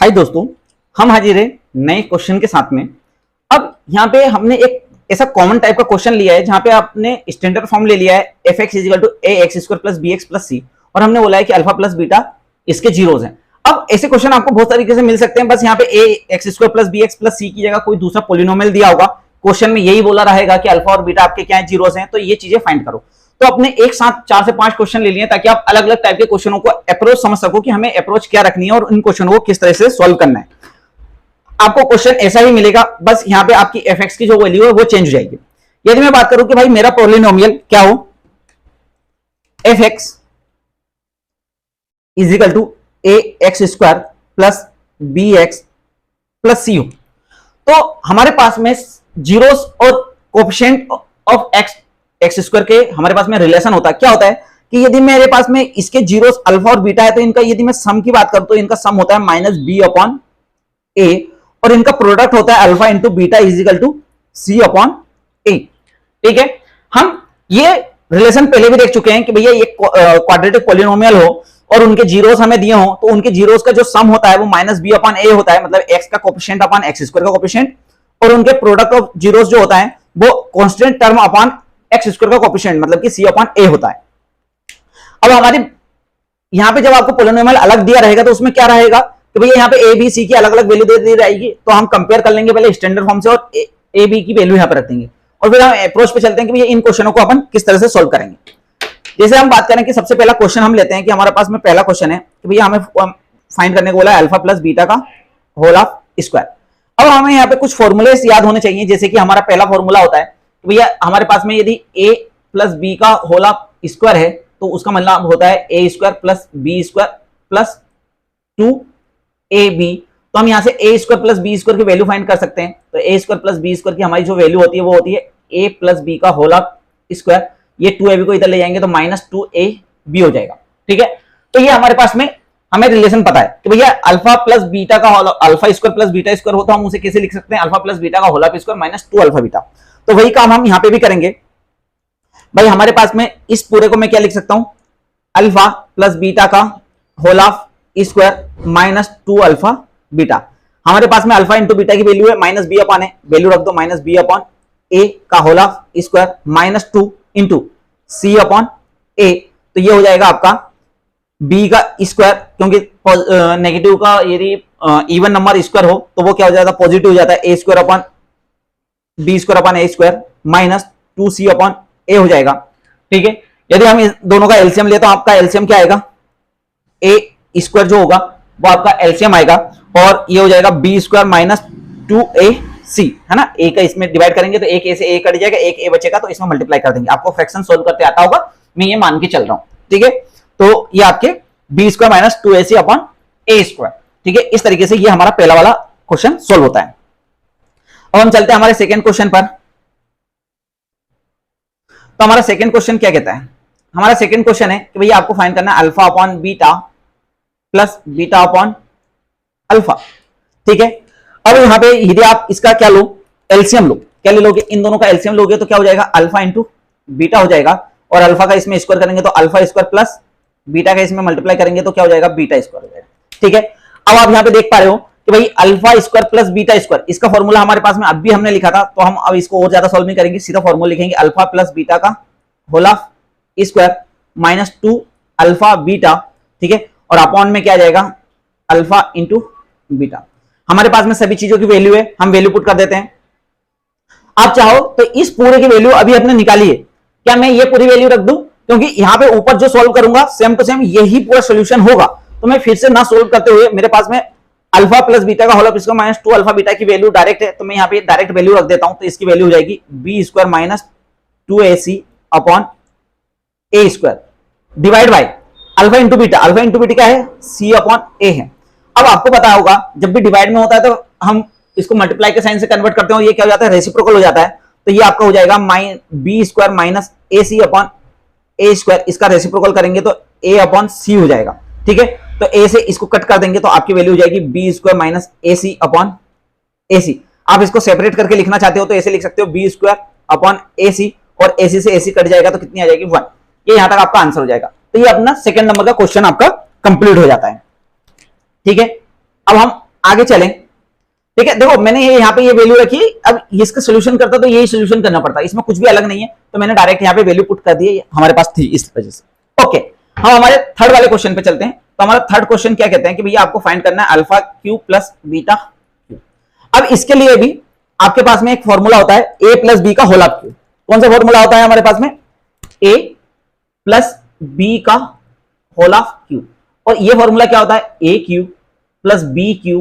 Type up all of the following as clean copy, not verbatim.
हाय दोस्तों, हम हाजिर हैं नए क्वेश्चन के साथ में। अब यहाँ पे हमने एक ऐसा कॉमन टाइप का क्वेश्चन लिया है जहाँ पे आपने स्टैंडर्ड फॉर्म ले लिया है f x is equal to a x square plus b x plus c, और हमने बोला है कि अल्फा प्लस बीटा इसके जीरोज हैं। अब ऐसे क्वेश्चन आपको बहुत तरीके से मिल सकते हैं, बस यहाँ पे a x square plus b x plus c की जगह कोई दूसरा पोलिनोमियल दिया होगा, क्वेश्चन में यही बोला रहेगा कि अल्फा और बीटा आपके क्या है, जीरोज हैं, तो ये चीजें फाइंड करो। तो अपने एक साथ 4 से 5 क्वेश्चन ले लिए ताकि आप अलग अलग टाइप के क्वेश्चनों को अप्रोच समझ सको कि हमें अप्रोच क्या रखनी है और इन क्वेश्चनों को किस तरह से सॉल्व करना है। आपको क्वेश्चन ऐसा ही मिलेगा, बस यहाँ पे आपकी एफ एक्स की जो वैल्यू है वो चेंज हो जाएगी। यदि मैं बात करूं कि भाई मेरा पॉलिनोमियल क्या हो, f x is equal to a x square plus b x plus c हो, तो हमारे पास में जीरोस और coefficient of x x square के हमारे पास में रिलेशन होता है। क्या होता है कि यदि मेरे पास में इसके जीरोस अल्फा और बीटा है तो इनका यदि मैं सम की बात करूं तो इनका सम होता है माइनस बी अपॉन ए, और इनका प्रोडक्ट होता है alpha into beta is equal to c upon a. ठीक है, हम ये रिलेशन पहले भी देख चुके हैं कि भैया ये क्वाड्रेटिक पॉलिनोमियल हो और उनके जीरोस हमें दिए हो तो उनके जीरोस का जो सम होता है वो माइनस बी अपॉन ए होता है, मतलब एक्स का कोफिशिएंट अपॉन एक्स स्क्वायर का कोफिशिएंट, और उनके प्रोडक्ट ऑफ जीरोस जो होता है वो constant term upon x square का कोफिशिएंट मतलब कि सी अपॉन ए होता है। अब हमारी यहां पे जब आपको पॉलिनोमियल अलग दिया रहेगा तो उसमें क्या रहेगा कि भैया यहाँ पे ए बी सी की अलग अलग वैल्यू दे दी जाएगी, तो हम कंपेयर कर लेंगे पहले स्टैंडर्ड फॉर्म से और ए बी की वैल्यू यहाँ पे रख देंगे और फिर हम अप्रोच पे चलते हैं कि भैया इन क्वेश्चनों को अपन किस तरह से सोल्व करेंगे। जैसे हम बात करें कि सबसे पहला क्वेश्चन हम लेते हैं कि हमारे पास में पहला क्वेश्चन है कि भैया हमें फाइंड करने को बोला है अल्फा प्लस बीटा का होल ऑफ स्क्वायर। अब हमें यहाँ पे कुछ फॉर्मूले याद होने चाहिए, जैसे कि हमारा पहला फॉर्मूला होता है कि भैया हमारे पास में यदि a प्लस बी का होल ऑफ स्क्वायर है तो उसका मतलब होता है a square plus b square plus 2ab। तो हम यहाँ से a square plus b square की वैल्यू फाइंड कर सकते हैं। तो a square plus b square की हमारी जो वैल्यू होती है वो होती है ए प्लस बी का होल ऑफ स्क्वायर, ये 2ab को इधर ले जाएंगे तो माइनस 2ab हो जाएगा। ठीक है, तो ये हमारे पास में हमें रिलेशन पता है कि भैया अल्फा प्लस बीटा का whole alpha square plus beta square हो तो हम उसे कैसे लिख सकते हैं, अल्फा प्लस बीटा का whole of square minus 2 alpha beta. तो वही काम हम यहाँ पे भी करेंगे। भाई हमारे पास में इस पूरे को मैं क्या लिख सकता हूं, अल्फा प्लस बीटा का whole of square minus 2 alpha beta. हमारे पास में अल्फा इंटू बीटा की वैल्यू है minus b upon a, value रख दो माइनस बी अपॉन ए का whole of square minus 2 into c upon a. तो ये हो जाएगा आपका बी का स्क्वायर, क्योंकि नेगेटिव का यदि इवन नंबर स्क्वायर हो तो वो क्या हो जाता है, पॉजिटिव हो जाता है, a square upon b square upon a square minus 2c upon a हो जाएगा। ठीक है, यदि हम इस दोनों का एलसीएम ले तो आपका एलसीएम क्या आएगा, ए स्क्वायर जो होगा वो आपका एलसीएम आएगा और ये हो जाएगा बी स्क्वायर माइनस 2ac, है ना। ए का इसमें डिवाइड करेंगे तो एक ए से ए कट जाएगा, एक ए बचेगा तो इसमें मल्टीप्लाई कर देंगे। आपको फ्रैक्शन सोल्व करते आता होगा, मैं ये मान के चल रहा हूं। ठीक है, तो ये आपके b square minus 2ac upon a square. ठीक है, इस तरीके से ये हमारा पहला वाला क्वेश्चन सोल्व होता है। अब हम चलते हैं हमारे सेकेंड क्वेश्चन पर। तो हमारा सेकेंड क्वेश्चन क्या कहता है, हमारा सेकेंड क्वेश्चन है कि भैया आपको फाइंड करना है alpha upon beta plus beta upon alpha. ठीक है, अब यहाँ पे यदि आप इसका क्या लो, एलसीएम लो, क्या ले लोगे, इन दोनों का एलसीएम लोगे तो क्या हो जाएगा, अल्फा इंटू बीटा हो जाएगा, और अल्फा का इसमें स्क्वायर करेंगे तो अल्फा स्क्वायर प्लस बीटा का इसमें मल्टीप्लाई करेंगे तो क्या हो जाएगा, बीटा स्क्वायर हो जाएगा। ठीक है, अब आप यहाँ पे देख पा रहे हो कि भाई alpha square plus beta square, इसका फॉर्मूला हमारे पास में अब भी हमने लिखा था, तो हम अब इसको और ज्यादा सॉल्व नहीं करेंगे, सीधा फॉर्मूला लिखेंगे अल्फा प्लस बीटा का whole of square minus 2 alpha beta. ठीक है, और अपॉन में क्या आ जाएगा, अल्फा इंटू बीटा। हमारे पास में सभी चीजों की वैल्यू है, हम वैल्यू पुट कर देते हैं। आप चाहो तो इस पूरे की वैल्यू अभी आपने निकाली है, क्या मैं ये पूरी वैल्यू रख दूं, क्योंकि यहां पे ऊपर जो सॉल्व करूंगा सेम टू सेम यही पूरा सॉल्यूशन होगा, तो मैं फिर से ना सॉल्व करते हुए मेरे पास में अल्फा प्लस बीटा का whole of square minus 2 alpha beta की वैल्यू डायरेक्ट है, तो मैं यहाँ पे डायरेक्ट वैल्यू रख देता हूं। तो इसकी वैल्यू हो जाएगी b square minus 2ac upon a square divide by alpha into beta. Alpha into beta क्या है, सी अपॉन ए है। अब आपको पता होगा जब भी डिवाइड में होता है तो हम इसको मल्टीप्लाई के साइन से कन्वर्ट करते हैं, ये क्या हो जाता है, रेसिप्रोकल हो जाता है। तो ये आपका हो जाएगा B square minus A C upon a square, इसका रेसिप्रोकल करेंगे तो ए अपॉन सी हो जाएगा। ठीक है, तो ए से इसको कट कर देंगे तो आपकी वैल्यू हो जाएगी बी स्क्वायर माइनस ए सी अपॉन ए सी। आप इसको सेपरेट करके लिखना चाहते हो तो ऐसे लिख सकते हो बी स्क्वायर अपॉन ए सी, और ए सी से ए सी कट जाएगा तो कितनी आ जाएगी, 1। ये यहां तक आपका आंसर हो जाएगा। तो ये अपना सेकंड नंबर का क्वेश्चन आपका कंप्लीट हो जाता है। ठीक है, अब हम आगे चलें, ठीक है। देखो मैंने ये यहाँ पे ये वैल्यू रखी, अब इसका सोल्यूशन करता तो यही सोल्यूशन करना पड़ता, इसमें कुछ भी अलग नहीं है, तो मैंने डायरेक्ट यहाँ पे वैल्यू पुट कर दी, हमारे पास थी इस वजह से। ओके, हम हमारे थर्ड वाले क्वेश्चन पे चलते हैं। तो हमारा थर्ड क्वेश्चन क्या कहते हैं कि भैया आपको फाइंड करना है alpha cube plus beta Q. अब इसके लिए भी आपके पास में एक फॉर्मूला होता है ए प्लस बी का होल ऑफ क्यू। कौन सा फॉर्मूला होता है हमारे पास में? ए प्लस बी का होल ऑफ क्यू। और ये फॉर्मूला क्या होता है? A cube plus b cube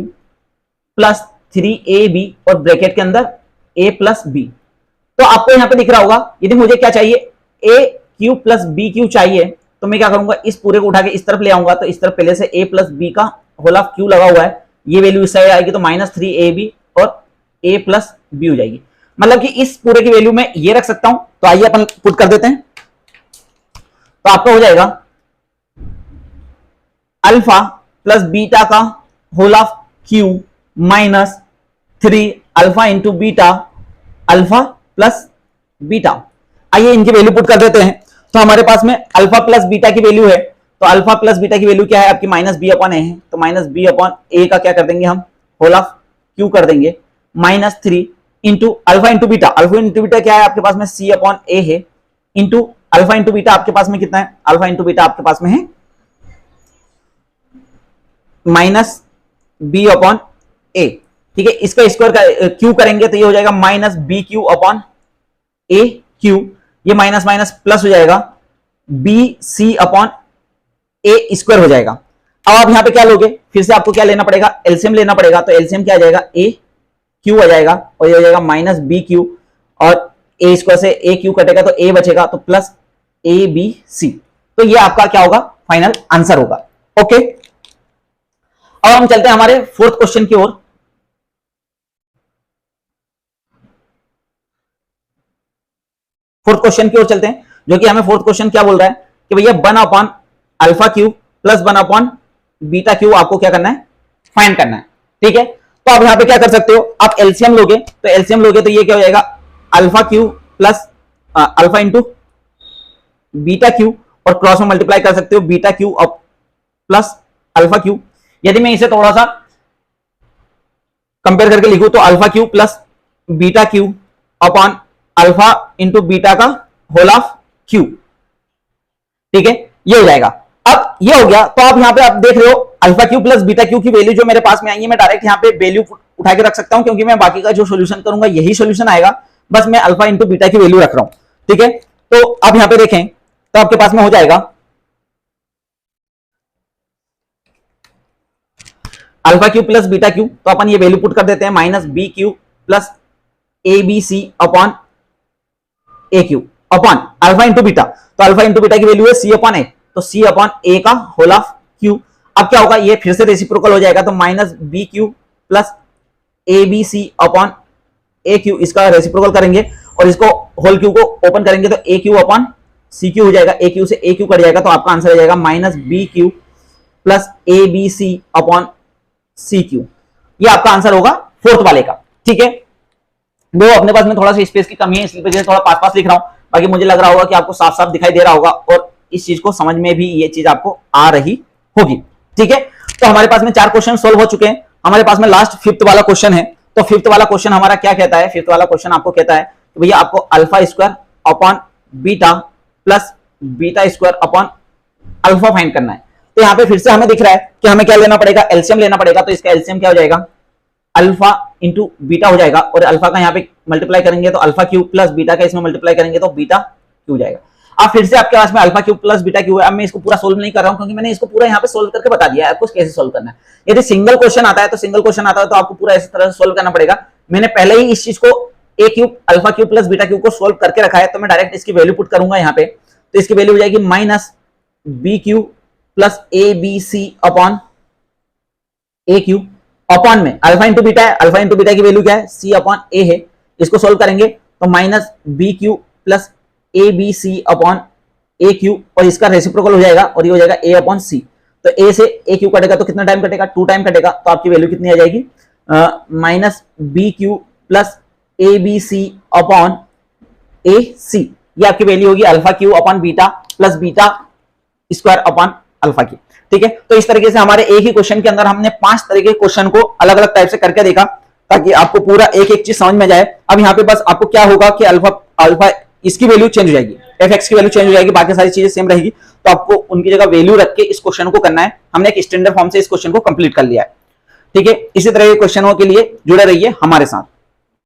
plus 3ab और ब्रैकेट के अंदर a प्लस बी। तो आपको यहां पे दिख रहा होगा, यदि मुझे क्या चाहिए, a cube plus b cube चाहिए, तो मैं क्या करूंगा, इस पूरे को उठा के इस तरफ ले आऊंगा। तो इस तरफ पहले से a प्लस बी का होल ऑफ क्यू लगा हुआ है, ये वैल्यू इस साइड आएगी तो -3ab और a प्लस बी हो जाएगी। मतलब कि इस पूरे की वैल्यू में ये रख सकता हूं। तो आइए अपन पुट कर देते हैं। तो आपका हो जाएगा अल्फा प्लस बीटा का whole of cube minus 3 alpha into beta alpha plus beta. आइए इनकी वैल्यू पुट कर देते हैं। तो हमारे पास में अल्फा प्लस बीटा की वैल्यू है, तो अल्फा प्लस बीटा की वैल्यू क्या है आपकी? -b/a है। तो -b/a का क्या कर देंगे हम? होल ऑफ क्यू कर देंगे, -3 into alpha into beta. Alpha into beta क्या है आपके पास में? c/a है, इंटू अल्फा इंटू बीटा आपके पास में कितना है? अल्फा इंटू बीटा आपके पास में है -b/a, ठीक है। इसका स्क्वायर का क्यू करेंगे तो ये हो जाएगा -bq/a क्यू, ये माइनस माइनस प्लस हो जाएगा bc/a स्क्वायर हो जाएगा। अब आप यहां पे क्या लोगे? फिर से आपको क्या लेना पड़ेगा? एलसीएम लेना पड़ेगा। तो एलसीएम क्या आ जाएगा? a क्यू आ जाएगा और ये हो जाएगा -bq और a स्क्वायर से a क्यू कटेगा तो a बचेगा, तो प्लस abc। तो ये आपका क्या होगा? फाइनल आंसर होगा। ओके, अब हम चलते हैं हमारे फोर्थ क्वेश्चन की ओर। फोर्थ क्वेश्चन की ओर चलते हैं, जो कि हमें फोर्थ क्वेश्चन क्या बोल रहा है कि भैया 1/, alpha cube plus 1/, beta Q आपको क्या करना है? फाइंड करना है, ठीक है। तो आप यहां पे क्या कर सकते हो? आप एलसीएम लोगे, तो एलसीएम लोगे तो ये क्या हो जाएगा? Alpha cube plus alpha into beta Q, और क्रॉस में मल्टीप्लाई कर सकते हो beta Q plus alpha Q. यदि मैं इसे थोड़ा सा कंपेयर करके लिखूं तो alpha cube plus beta Q upon alpha into beta का होल ऑफ क्यू, ठीक है, ये हो जाएगा। अब ये हो गया, तो आप यहां पे आप देख रहे हो alpha cube plus beta Q की वैल्यू जो मेरे पास में आई है, मैं डायरेक्ट यहां पे वैल्यू उठा के रख सकता हूं, क्योंकि मैं बाकी का जो सॉल्यूशन करूंगा यही सॉल्यूशन आएगा, बस मैं अल्फा इंटू बीटा की वैल्यू रख रहा हूं, ठीक है। तो आप यहां पे देखें तो आपके पास में हो जाएगा alpha cube plus beta cube. तो अपन ये वैल्यू पुट कर देते हैं, -bq plus abc upon a cube upon alpha into beta. तो अल्फा इंटू बीटा की वैल्यू है c/a, तो c/a का होल ऑफ क्यू। अब क्या होगा? ये फिर से रेसिप्रोकल हो जाएगा, तो -bq plus abc upon a Q, इसका रेसिप्रोकल करेंगे और इसको होल क्यू को ओपन करेंगे तो a cube upon c cube हो जाएगा, a क्यू से a क्यू कट जाएगा, तो आपका आंसर हो जाएगा -bq plus abc upon c cube. ये आपका आंसर होगा फोर्थ वाले का, ठीक है। वो अपने पास में थोड़ा सा स्पेस की कमी है, इसलिए वजह से थोड़ा पास लिख रहा हूं, बाकी मुझे लग रहा होगा कि आपको साफ साफ दिखाई दे रहा होगा और इस चीज को समझ में भी ये चीज आपको आ रही होगी, ठीक है। तो हमारे पास में 4 क्वेश्चन सोल्व हो चुके हैं, हमारे पास में लास्ट फिफ्थ वाला क्वेश्चन है। तो फिफ्थ वाला क्वेश्चन हमारा क्या कहता है? फिफ्थ वाला क्वेश्चन आपको कहता है कि भैया आपको alpha square upon beta plus beta square upon alpha find करना है। तो यहां पे फिर से हमें दिख रहा है कि हमें क्या लेना पड़ेगा? एलसीएम लेना पड़ेगा। तो इसका एलसीएम क्या हो जाएगा? अल्फा इंटू बीटा हो जाएगा, और अल्फा का यहाँ पे मल्टीप्लाई करेंगे तो अल्फा क्यू प्लस बीटा का इसमें मल्टीप्लाई करेंगे तो बीटा क्यू हो जाएगा। अब फिर से आपके पास में alpha cube plus beta Q है। अब मैं इसको पूरा सोल्व नहीं कर रहा हूं, क्योंकि मैंने इसको पूरा यहाँ पे सोल्व करके बता दिया है आपको कैसे सोल्व करना है। यदि सिंगल क्वेश्चन आता है तो आपको पूरा इस तरह से सोल्व करना पड़ेगा। मैंने पहले ही इस चीज को a cube alpha cube plus beta cube को सोल्व करके रखा है, तो मैं डायरेक्ट इसकी वैल्यू पुट करूंगा यहाँ पे। तो इसकी वैल्यू हो जाएगी -bq plus abc upon a cube upon में अल्फा इंटू बीटा है, अल्फा इंटू बीटा की वैल्यू क्या है? c/a है। इसको सोल्व करेंगे तो -bq plus abc upon a Q, और इसका रेसिप्रोकल हो जाएगा और ये हो जाएगा a/c। तो a से ए क्यू कटेगा तो कितना टाइम कटेगा? 2 टाइम कटेगा। तो आपकी वैल्यू कितनी आ जाएगी? -bq plus abc upon ac। ये आपकी वैल्यू होगी alpha Q upon beta plus beta square upon alpha की। ठीक है, तो इस तरीके से हमारे एक ही क्वेश्चन के अंदर हमने 5 तरह के क्वेश्चन को अलग अलग टाइप से करके देखा, ताकि आपको पूरा एक एक चीज समझ में जाए। अब यहाँ पे बस आपको क्या होगा कि अल्फा इसकी वैल्यू चेंज हो जाएगी, एफ की वैल्यू चेंज हो जाएगी, बाकी सारी चीजें सेम रहेगी, तो आपको उनकी जगह वैल्यू रख के इस क्वेश्चन को करना है। हमने एक स्टैंडर्ड फॉर्म से इस क्वेश्चन को कंप्लीट कर लिया है। ठीक है, इसी तरह के क्वेश्चनों के लिए जुड़े रहिए हमारे साथ।